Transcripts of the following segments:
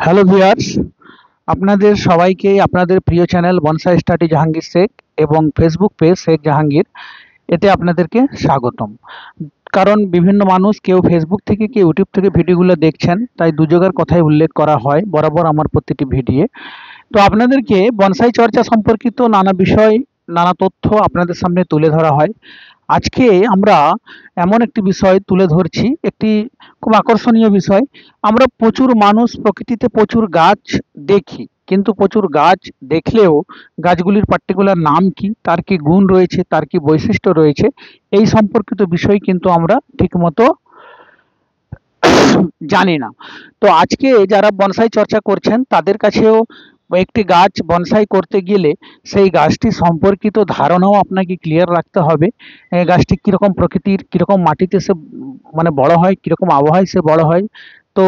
Hello viewers, আপনাদের সবাইকে আপনাদের প্রিয় channel bonsai study Jahangir Sheikh এবং ফেসবুক পেজ শেখ জাহাঙ্গীর এতে আপনাদেরকে স্বাগতম। কারণ বিভিন্ন মানুষ কেউ ফেসবুক থেকে কেউ ইউটিউব থেকে ভিডিওগুলো দেখছেন, তাই দুযোগের কথাই উল্লেখ করা হয় বরাবর আমার প্রতিটি ভিডিও। তো আপনাদেরকে বনসাই চর্চা সম্পর্কিত নানা বিষয়, নানা তথ্য আপনাদের সামনে তুলে ধরা হয়। আজকে আমরা এমন একটি বিষয় তুলে ধরছি, একটি খুব আকর্ষণীয় বিষয়। আমরা প্রচুর মানুষ প্রকৃতিতে প্রচুর গাছ দেখি, কিন্তু প্রচুর গাছ দেখলেও গাছগুলির পার্টিকুলার নাম কি, তার কি গুণ রয়েছে, তার কি বৈশিষ্ট্য রয়েছে, এই সম্পর্কিত বিষয় কিন্তু আমরা ঠিকমতো জানি না। তো আজকে যারা বনসাই চর্চা করছেন তাদের কাছেও একটি গাছ বনসাই করতে গেলে সেই গাছটি সম্পর্কিত ধারণাও আপনাকে ক্লিয়ার রাখতে হবে। গাছটি কীরকম প্রকৃতির, কীরকম মাটিতে সে মানে বড় হয়, কীরকম আবহাওয়ায় সে বড় হয়। তো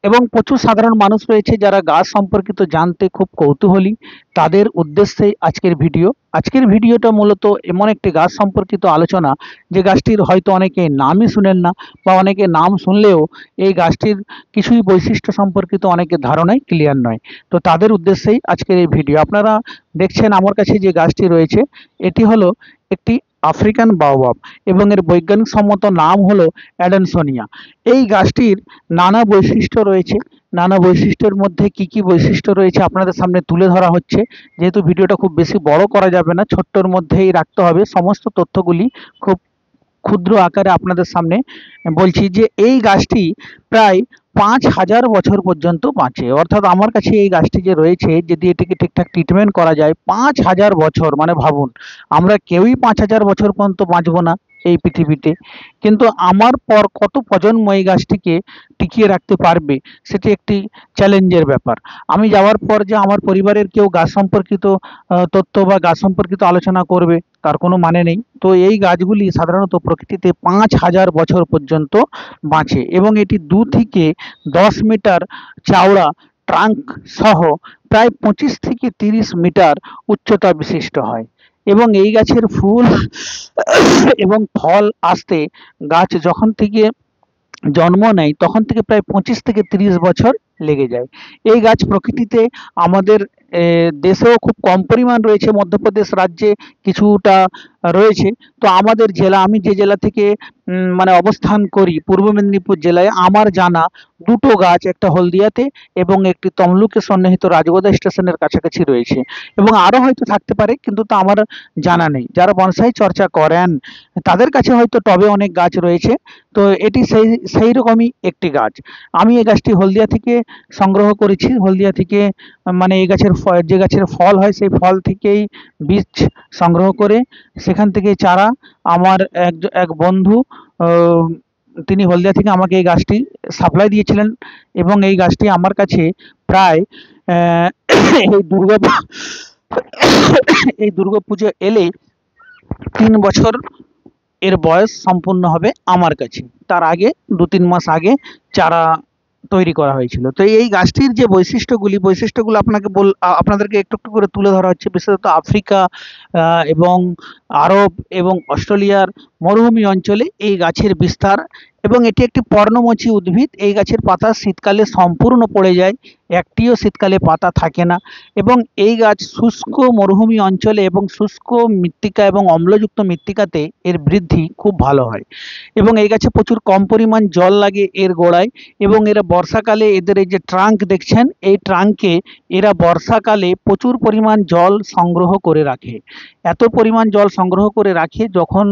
এবং প্রচুর সাধারণ মানুষ রয়েছে যারা গাছ সম্পর্কিত জানতে খুব কৌতূহলী, তাদের উদ্দেশ্যেই আজকের ভিডিও। আজকের ভিডিওটা মূলত এমন একটি গাছ সম্পর্কিত আলোচনা, যে গাছটির হয়তো অনেকে নামই শুনেন না, বা অনেকে নাম শুনলেও এই গাছটির কিছুই বৈশিষ্ট্য সম্পর্কিত অনেকের ধারণাই ক্লিয়ার নয়। তো তাদের উদ্দেশ্যেই আজকের এই ভিডিও। আপনারা দেখছেন আমার কাছে যে গাছটি রয়েছে, এটি হলো একটি আফ্রিকান বাওবাব এবং এর বৈজ্ঞানিক সম্মত নাম হলো অ্যাডানসোনিয়া। এই গাছটির নানা বৈশিষ্ট্য রয়েছে। নানা বৈশিষ্ট্যের মধ্যে কি কি বৈশিষ্ট্য রয়েছে আপনাদের সামনে তুলে ধরা হচ্ছে। যেহেতু ভিডিওটা খুব বেশি বড় করা যাবে না, ছোট্টর মধ্যেই রাখতে হবে, সমস্ত তথ্যগুলি খুব ক্ষুদ্র আকারে আপনাদের সামনে বলছি। যে এই গাছটি প্রায় 5,000 বছর পর্যন্ত বাঁচে। অর্থাৎ আমার কাছে এই গাছটি যে রয়েছে, যদি এটিকে ঠিকঠাক ট্রিটমেন্ট করা যায়, 5,000 বছর, মানে ভাবুন, আমরা কেউই 5,000 বছর পর্যন্ত বাঁচবো না এই পৃথিবীতে, কিন্তু আমার পর কত প্রজন্ম এই গাছটিকে টিকিয়ে রাখতে পারবে, সেটি একটি চ্যালেঞ্জের ব্যাপার। আমি যাওয়ার পর যে আমার পরিবারের কেউ গাছ সম্পর্কিত তথ্য বা গাছ সম্পর্কিত আলোচনা করবে, তার কোনো মানে নেই। তো এই গাছগুলি সাধারণত প্রকৃতিতে 5,000 বছর পর্যন্ত বাঁচে এবং এটি 2 থেকে 10 মিটার চওড়া ট্রাঙ্ক সহ প্রায় 25 থেকে 30 মিটার উচ্চতা বিশিষ্ট হয়। এবং এই গাছের ফুল এবং ফল আসতে গাছ যখন থেকে জন্ম নেয় তখন থেকে প্রায় 25 থেকে 30 বছর লেগে যায়। এই গাছ প্রকৃতিতে আমাদের দেশেও খুব কম পরিমাণ রয়েছে, মধ্যপ্রদেশ রাজ্যে কিছুটা রয়েছে। তো আমাদের জেলা, আমি যে জেলা থেকে মানে অবস্থান করি, পূর্ব মেদিনীপুর জেলায়, আমার জানা দুটো গাছ, একটা হলদিয়াতে এবং একটি তমলুকে সন্নিহিত রাজগোদা স্টেশনের কাছাকাছি রয়েছে, এবং আরও হয়তো থাকতে পারে, কিন্তু তা আমার জানা নেই। যারা বনসাই চর্চা করেন তাদের কাছে হয়তো টবে অনেক গাছ রয়েছে। তো এটি সেই রকমই একটি গাছ। আমি এই গাছটি হলদিয়া থেকে সংগ্রহ করেছি। হলদিয়া থেকে মানে এই গাছের যে গাছের ফল হয়, সেই ফল থেকেই বীজ সংগ্রহ করে সেখান থেকে চারা আমার এক বন্ধু, তিনি হলদিয়া থেকে আমাকে এই গাছটি সাপ্লাই দিয়েছিলেন, এবং এই গাছটি আমার কাছে প্রায় এই এই দুর্গাপুজো এলে 3 বছর এর বয়স সম্পূর্ণ হবে আমার কাছে। তার আগে 2-3 মাস আগে চারা তৈরি করা হয়েছিল। তো এই গাছটির যে বৈশিষ্ট্যগুলো আপনাদেরকে একটু একটু করে তুলে ধরা হচ্ছে। বিশেষত আফ্রিকা এবং আরব এবং অস্ট্রেলিয়ার মরুভূমি অঞ্চলে এই গাছের বিস্তার, এবং এটি একটি পর্ণমোচী উদ্ভিদ। এই গাছের পাতা শীতকালে সম্পূর্ণ পড়ে যায়, একটিও শীতকালে পাতা থাকে না। এবং এই গাছ শুষ্ক মরুভূমি অঞ্চলে এবং শুষ্ক মৃত্তিকা এবং অম্লযুক্ত মৃত্তিকাতে এর বৃদ্ধি খুব ভালো হয়। এবং এই গাছে প্রচুর কম পরিমাণ জল লাগে এর গোড়ায়, এবং এরা বর্ষাকালে, এদের এই যে ট্রাঙ্ক দেখছেন, এই ট্রাঙ্কে এরা বর্ষাকালে প্রচুর পরিমাণ জল সংগ্রহ করে রাখে। এত পরিমাণ জল সংগ্রহ করে রাখে, যখন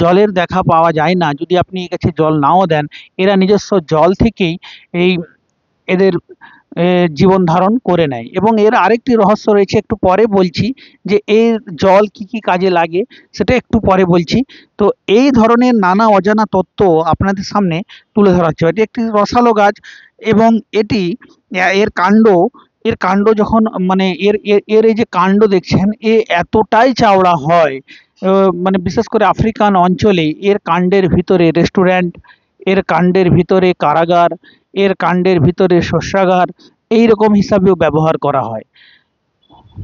জলের দেখা পাওয়া যায় না, যদি আপনি এই গাছে জল নাও দেন, এরা নিজস্ব জল থেকেই এদের জীবন ধারণ করে নেয়। এবং এর আরেকটি রহস্য রয়েছে, একটু পরে বলছি, যে এর জল কি কি কাজে লাগে সেটা একটু পরে বলছি। তো এই ধরনের নানা অজানা তথ্য আপনাদের সামনে তুলে ধরা হচ্ছে। এটি একটি রসালো গাছ, এবং এটি এর কাণ্ড যখন মানে এর এর এর এই যে কাণ্ড দেখছেন, এতটাই চওড়া হয়, মানে বিশেষ করে আফ্রিকান অঞ্চলে এর কাণ্ডের ভিতরে রেস্টুরেন্ট, এর কাণ্ডের ভিতরে কারাগার, এর কাণ্ডের ভিতরে শস্যাগার, এই রকম হিসাবেও ব্যবহার করা হয়।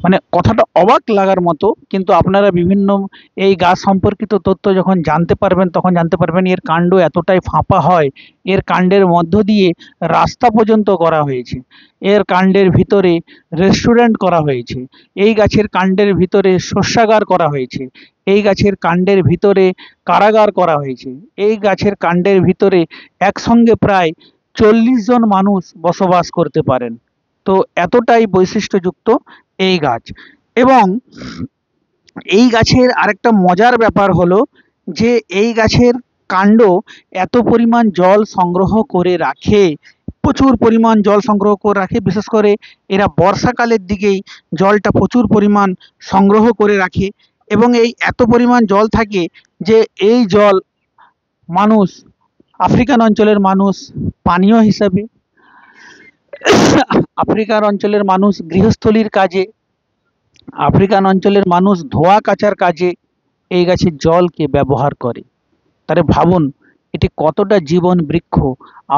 মানে কথাটা অবাক লাগার মতো, কিন্তু আপনারা বিভিন্ন এই গাছ সম্পর্কিত তথ্য যখন জানতে পারবেন তখন জানতে পারবেন এর কাণ্ড এতটাই ফাঁপা হয়। এর কাণ্ডের মধ্য দিয়ে রাস্তা পর্যন্ত করা হয়েছে, এর কাণ্ডের ভিতরে রেস্টুরেন্ট করা হয়েছে, এই গাছের কাণ্ডের ভিতরে শস্যাগার করা হয়েছে, এই গাছের কাণ্ডের ভিতরে কারাগার করা হয়েছে, এই গাছের কাণ্ডের ভিতরে একসঙ্গে প্রায় 40 জন মানুষ বসবাস করতে পারেন। তো এতটাই বৈশিষ্ট্যযুক্ত এই গাছ। এবং এই গাছের আরেকটা মজার ব্যাপার হলো যে এই গাছের কাণ্ড এত পরিমাণ জল সংগ্রহ করে রাখে, প্রচুর পরিমাণ জল সংগ্রহ করে রাখে। বিশেষ করে এরা বর্ষাকালের দিকেই জলটা প্রচুর পরিমাণ সংগ্রহ করে রাখে, এবং এই এত পরিমাণ জল থাকে যে এই জল মানুষ, আফ্রিকান অঞ্চলের মানুষ পানীয় হিসাবে, আফ্রিকার অঞ্চলের মানুষ গৃহস্থলীর কাজে, আফ্রিকান অঞ্চলের মানুষ ধোয়া কাচার কাজে এই গাছের জলকে ব্যবহার করে। তাহলে ভাবুন এটি কতটা জীবন বৃক্ষ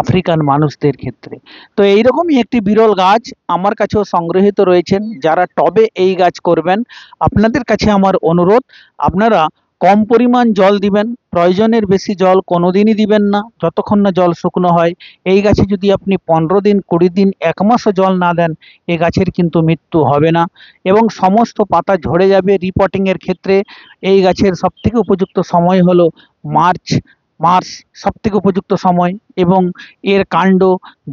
আফ্রিকান মানুষদের ক্ষেত্রে। তো এইরকমই একটি বিরল গাছ আমার কাছেও সংগৃহীত রয়েছেন। যারা টবে এই গাছ করবেন, আপনাদের কাছে আমার অনুরোধ, আপনারা কম পরিমাণ জল দিবেন, প্রয়োজনের বেশি জল কোনোদিনই দিবেন না যতক্ষণ না জল শুকনো হয়। এই গাছে যদি আপনি 15 দিন, 20 দিন, 1 মাসও জল না দেন, এ গাছের কিন্তু মৃত্যু হবে না এবং সমস্ত পাতা ঝরে যাবে। রিপোর্টিংয়ের ক্ষেত্রে এই গাছের সবথেকে উপযুক্ত সময় হলো মার্চ সবথেকে উপযুক্ত সময়, এবং এর কাণ্ড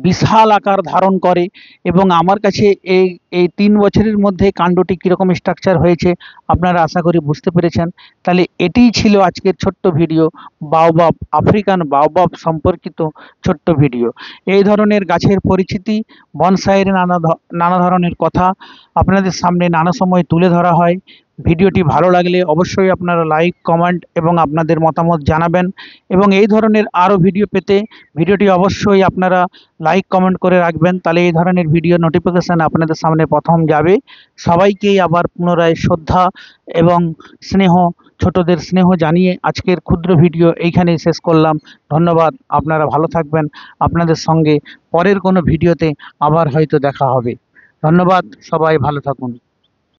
বিশাল আকার ধারণ করে। এবং আমার কাছে এই এই 3 বছরের মধ্যে কাণ্ডটি কীরকম স্ট্রাকচার হয়েছে আপনারা আশা করি বুঝতে পেরেছেন। তাহলে এটিই ছিল আজকের ছোট্ট ভিডিও, বাওবাব, আফ্রিকান বাওবাব সম্পর্কিত ছোট্ট ভিডিও। এই ধরনের গাছের পরিচিতি, বনসাইয়ের নানা ধরনের কথা আপনাদের সামনে নানা সময় তুলে ধরা হয়। ভিডিওটি ভালো লাগলে অবশ্যই আপনারা লাইক, কমেন্ট এবং আপনাদের মতামত জানাবেন। এবং এই ধরনের আরও ভিডিও পেতে ভিডিওটি অবশ্যই আপনারা লাইক, কমেন্ট করে রাখবেন, তাহলে এই ধরনের ভিডিও নোটিফিকেশান আপনাদের সামনে প্রথম যাবে। সবাইকেই আবার পুনরায় শ্রদ্ধা এবং স্নেহ, ছোটদের স্নেহ জানিয়ে আজকের ক্ষুদ্র ভিডিও এইখানেই শেষ করলাম। ধন্যবাদ, আপনারা ভালো থাকবেন। আপনাদের সঙ্গে পরের কোনো ভিডিওতে আবার হয়তো দেখা হবে। ধন্যবাদ, সবাই ভালো থাকুন।